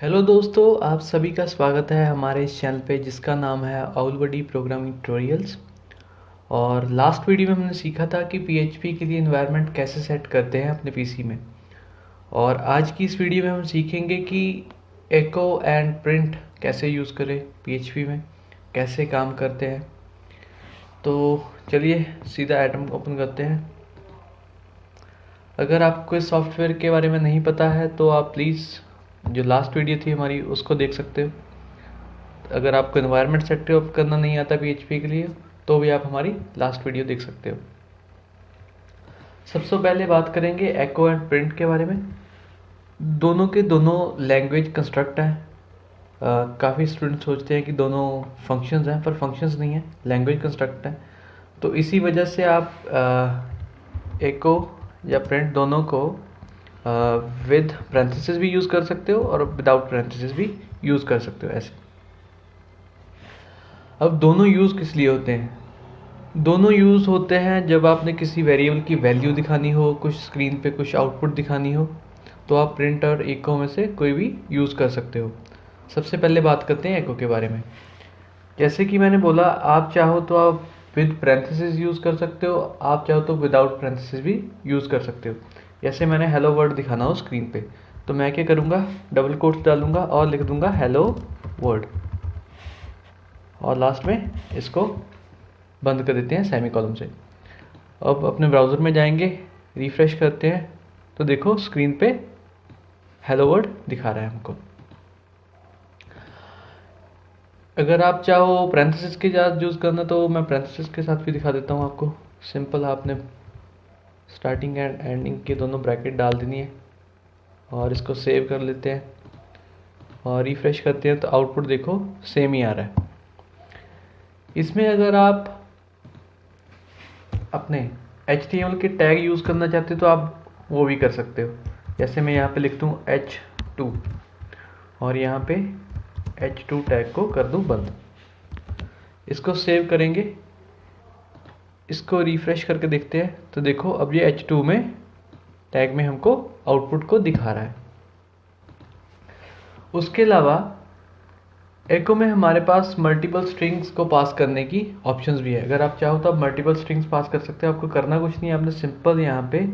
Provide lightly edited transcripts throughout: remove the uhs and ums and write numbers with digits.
Hello दोस्तों, आप सभी का स्वागत है हमारे इस चैनल पे जिसका नाम है आउलवडी प्रोग्रामिंग ट्यूटोरियल्स। और लास्ट वीडियो में हमने सीखा था कि पीएचपी के लिए एनवायरनमेंट कैसे सेट करते हैं अपने पीसी में। और आज की इस वीडियो में हम सीखेंगे कि एको एंड प्रिंट कैसे यूज़ करें पीएचपी में, कैसे काम करते हैं। तो चलिए सीधा एटम ओपन करते हैं। अगर आपको इस सॉफ्टवेयर के बारे में नहीं पता है तो आप प्लीज़ जो लास्ट वीडियो थी हमारी उसको देख सकते हो। अगर आपको एनवायरनमेंट सेटअप करना नहीं आता पीएचपी के लिए तो भी आप हमारी लास्ट वीडियो देख सकते हो। सबसे पहले बात करेंगे एको एंड प्रिंट के बारे में। दोनों के दोनों लैंग्वेज कंस्ट्रक्ट हैं। काफ़ी स्टूडेंट सोचते हैं कि दोनों फंक्शंस हैं, पर फंक्शंस नहीं है, लैंग्वेज कंस्ट्रक्ट है। तो इसी वजह से आप एको या प्रिंट दोनों को विद पैरेंथेसिस भी यूज़ कर सकते हो और विदाउट पैरेंथेसिस भी यूज़ कर सकते हो ऐसे। अब दोनों यूज़ किस लिए होते हैं? दोनों यूज़ होते हैं जब आपने किसी वेरिएबल की वैल्यू दिखानी हो, कुछ स्क्रीन पे कुछ आउटपुट दिखानी हो, तो आप प्रिंट और एको में से कोई भी यूज़ कर सकते हो। सबसे पहले बात करते हैं एको के बारे में। जैसे कि मैंने बोला, आप चाहो तो आप विद पैरेंथेसिस यूज़ कर सकते हो, आप चाहो तो विदाउट पैरेंथेसिस भी यूज़ कर सकते हो। जैसे मैंने हेलो वर्ड दिखाना हो स्क्रीन पे, तो मैं क्या करूँगा, डबल कोट्स डालूंगा और लिख दूंगा हेलो वर्ड, और लास्ट में इसको बंद कर देते हैं सेमीकोलन से। अब अपने ब्राउज़र में जाएंगे, रिफ्रेश करते हैं, तो देखो स्क्रीन पे हेलो वर्ड दिखा रहा है हमको। अगर आप चाहो पैरेंथेसिस के साथ यूज़ करना तो मैं पैरेंथेसिस के साथ भी दिखा देता हूँ आपको। सिंपल, आपने स्टार्टिंग एंड एंडिंग के दोनों ब्रैकेट डाल देनी है और इसको सेव कर लेते हैं और रिफ्रेश करते हैं तो आउटपुट देखो सेम ही आ रहा है। इसमें अगर आप अपने HTML के टैग यूज़ करना चाहते हो तो आप वो भी कर सकते हो। जैसे मैं यहाँ पे लिख दूँ H2 और यहाँ पे H2 टैग को कर दूँ बंद। इसको सेव करेंगे, इसको रिफ्रेश करके देखते हैं तो देखो अब ये H2 में टैग में हमको आउटपुट को दिखा रहा है। उसके अलावा एको में हमारे पास मल्टीपल स्ट्रिंग्स को पास करने की ऑप्शंस भी है। अगर आप चाहो तो आप मल्टीपल स्ट्रिंग्स पास कर सकते हो। आपको करना कुछ नहीं है, आपने सिंपल यहाँ पे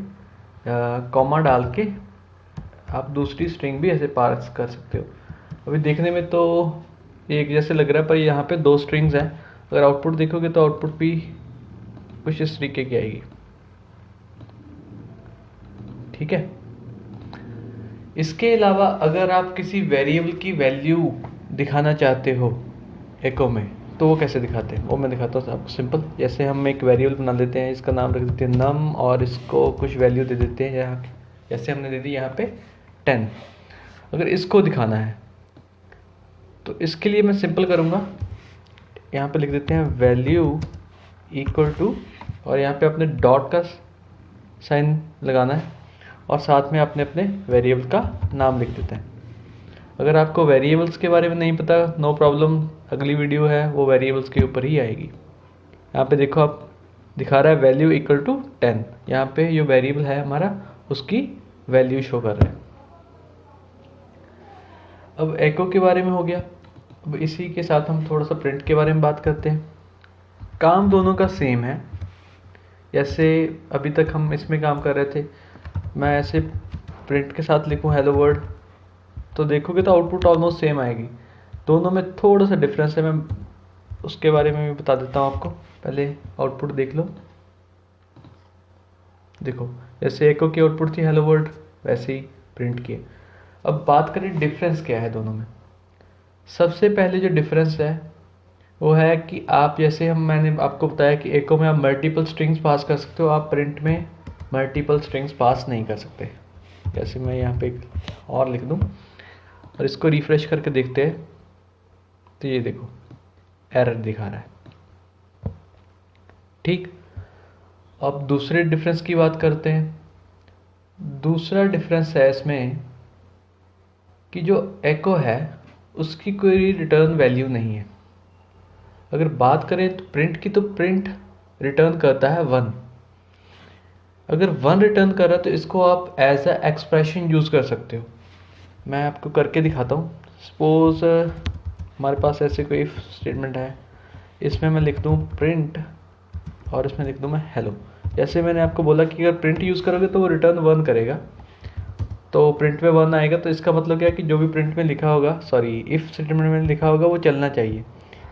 कॉमा डाल के आप दूसरी स्ट्रिंग भी ऐसे पास कर सकते हो। अभी देखने में तो एक जैसे लग रहा है, पर यहाँ पे दो स्ट्रिंग्स हैं। अगर आउटपुट देखोगे तो आउटपुट भी कुछ इस तरीके की आएगी। ठीक है। इसके अलावा अगर आप किसी वेरिएबल की वैल्यू दिखाना चाहते हो एको में, तो वो कैसे दिखाते हैं वो मैं दिखाता हूँ आपको। सिंपल, जैसे हम एक वेरिएबल बना लेते हैं, इसका नाम रख देते हैं नम और इसको कुछ वैल्यू दे देते हैं। यहाँ जैसे हमने दे दी यहाँ पे 10। अगर इसको दिखाना है तो इसके लिए मैं सिंपल करूँगा, यहाँ पे लिख देते हैं वैल्यू इक्वल टू, और यहाँ पे अपने डॉट का साइन लगाना है और साथ में आपने अपने वेरिएबल का नाम लिख देते हैं। अगर आपको वेरिएबल्स के बारे में नहीं पता, नो प्रॉब्लम, अगली वीडियो है वो वेरिएबल्स के ऊपर ही आएगी। यहाँ पे देखो आप दिखा रहा है वैल्यू इक्वल टू 10। यहाँ पे जो वेरिएबल है हमारा उसकी वैल्यू शो कर रहा है। अब एको के बारे में हो गया। अब इसी के साथ हम थोड़ा सा प्रिंट के बारे में बात करते हैं। काम दोनों का सेम है। जैसे अभी तक हम इसमें काम कर रहे थे, मैं ऐसे प्रिंट के साथ लिखूँ हेलो वर्ल्ड, तो देखोगे तो आउटपुट ऑलमोस्ट सेम आएगी। दोनों में थोड़ा सा डिफरेंस है, मैं उसके बारे में भी बता देता हूँ आपको। पहले आउटपुट देख लो। देखो जैसे एको की आउटपुट थी हेलो वर्ल्ड, वैसे ही प्रिंट की है। अब बात करें डिफरेंस क्या है दोनों में। सबसे पहले जो डिफरेंस है वो है कि आप, जैसे मैंने आपको बताया कि एको में आप मल्टीपल स्ट्रिंग्स पास कर सकते हो, आप प्रिंट में मल्टीपल स्ट्रिंग्स पास नहीं कर सकते। जैसे मैं यहाँ पे और लिख दूँ और इसको रिफ्रेश करके देखते हैं तो ये देखो एरर दिखा रहा है। ठीक। अब दूसरे डिफरेंस की बात करते हैं। दूसरा डिफरेंस है इसमें कि जो एको है उसकी कोई रिटर्न वैल्यू नहीं है। अगर बात करें तो प्रिंट की, तो प्रिंट रिटर्न करता है 1। अगर 1 रिटर्न कर रहा है तो इसको आप एज अ एक्सप्रेशन यूज़ कर सकते हो। मैं आपको करके दिखाता हूँ। सपोज़ हमारे पास ऐसे कोई इफ स्टेटमेंट है, इसमें मैं लिख दूँ प्रिंट और इसमें लिख दूँ मैं हेलो। जैसे मैंने आपको बोला कि अगर प्रिंट यूज़ करोगे तो वो रिटर्न 1 करेगा, तो प्रिंट में 1 आएगा। तो इसका मतलब क्या है कि जो भी प्रिंट में लिखा होगा, सॉरी इफ़ स्टेटमेंट में लिखा होगा वो चलना चाहिए।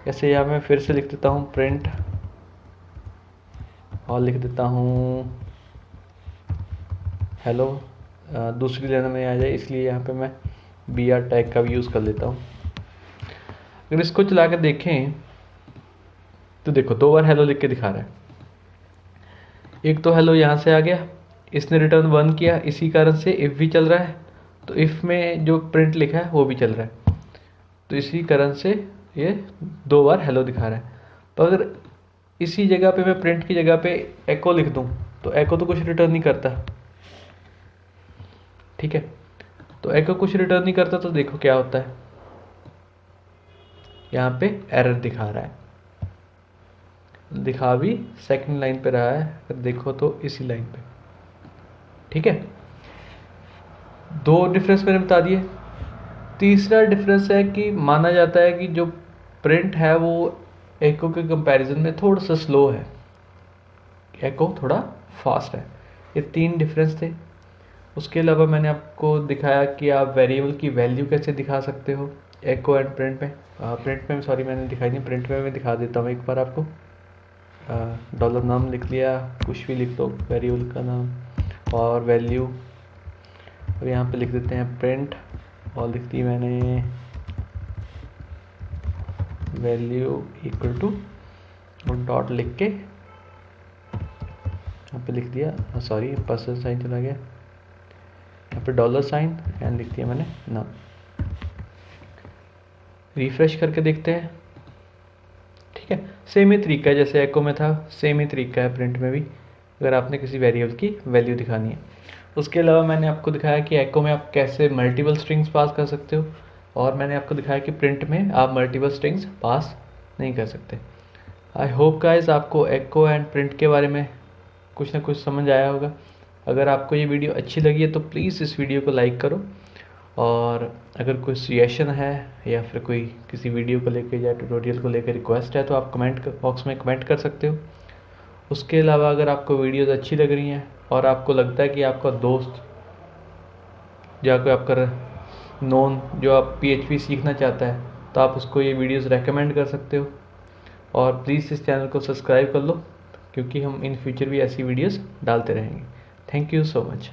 जैसे यहाँ मैं फिर से लिख देता हूँ प्रिंट और लिख देता हूँ हेलो, दूसरी लाइन में आ जाए, इसलिए यहाँ पे मैं BR टैग का भी यूज़ कर लेता हूँ। अगर इसको चला कर देखें तो देखो 2 बार हेलो लिख के दिखा रहा है। एक तो हेलो यहाँ से आ गया, इसने रिटर्न 1 किया, इसी कारण से इफ़ भी चल रहा है, तो इफ़ में जो प्रिंट लिखा है वो भी चल रहा है, तो इसी कारण से ये 2 बार हेलो दिखा रहा है। तो अगर इसी जगह पे मैं प्रिंट की जगह पे एको लिख दूँ तो एको तो कुछ रिटर्न नहीं करता, ठीक है। तो एको कुछ रिटर्न नहीं करता, तो देखो क्या होता है, यहाँ पे एरर दिखा रहा है, दिखा भी सेकंड लाइन पे रहा है, अगर देखो तो इसी लाइन पे, ठीक है। 2 डिफरेंस मैंने बता दिए। तीसरा डिफरेंस है कि माना जाता है कि जो प्रिंट है वो एको के कंपैरिजन में थोड़ा सा स्लो है, एको थोड़ा फास्ट है। ये 3 डिफरेंस थे। उसके अलावा मैंने आपको दिखाया कि आप वेरिएबल की वैल्यू कैसे दिखा सकते हो एको एंड प्रिंट में। प्रिंट में सॉरी मैंने दिखाई नहीं, प्रिंट में मैं दिखा देता हूँ एक बार आपको। डॉलर नाम लिख लिया, कुछ भी लिख दो वेरिएबल का नाम और वैल्यू, और यहाँ पे लिख देते हैं प्रिंट और लिख दी मैंने वैल्यू इक्वल टू और डॉट लिख के यहाँ पे लिख दिया, सॉरी परसेंट साइन चला गया, यहाँ पे डॉलर साइन एंड लिख दिया मैंने नाम। रिफ्रेश करके देखते हैं, ठीक है। सेम ही तरीका है जैसे एको में था, सेम ही तरीका है प्रिंट में भी, अगर आपने किसी वेरिएबल की वैल्यू दिखानी है। उसके अलावा मैंने आपको दिखाया कि एको में आप कैसे मल्टीपल स्ट्रिंग्स पास कर सकते हो, और मैंने आपको दिखाया कि प्रिंट में आप मल्टीपल स्ट्रिंग्स पास नहीं कर सकते। आई होप गाइस आपको एको एंड प्रिंट के बारे में कुछ ना कुछ समझ आया होगा। अगर आपको ये वीडियो अच्छी लगी है तो प्लीज़ इस वीडियो को लाइक करो, और अगर कोई सजेशन है या फिर कोई किसी वीडियो को लेकर या ट्यूटोरियल को लेकर रिक्वेस्ट है तो आप कमेंट बॉक्स में कमेंट कर सकते हो। उसके अलावा अगर आपको वीडियोस अच्छी लग रही हैं और आपको लगता है कि आपका दोस्त या कोई आपका नोन जो आप PHP सीखना चाहता है तो आप उसको ये वीडियोस रेकमेंड कर सकते हो, और प्लीज़ इस चैनल को सब्सक्राइब कर लो क्योंकि हम इन फ्यूचर भी ऐसी वीडियोस डालते रहेंगे। Thank you so much.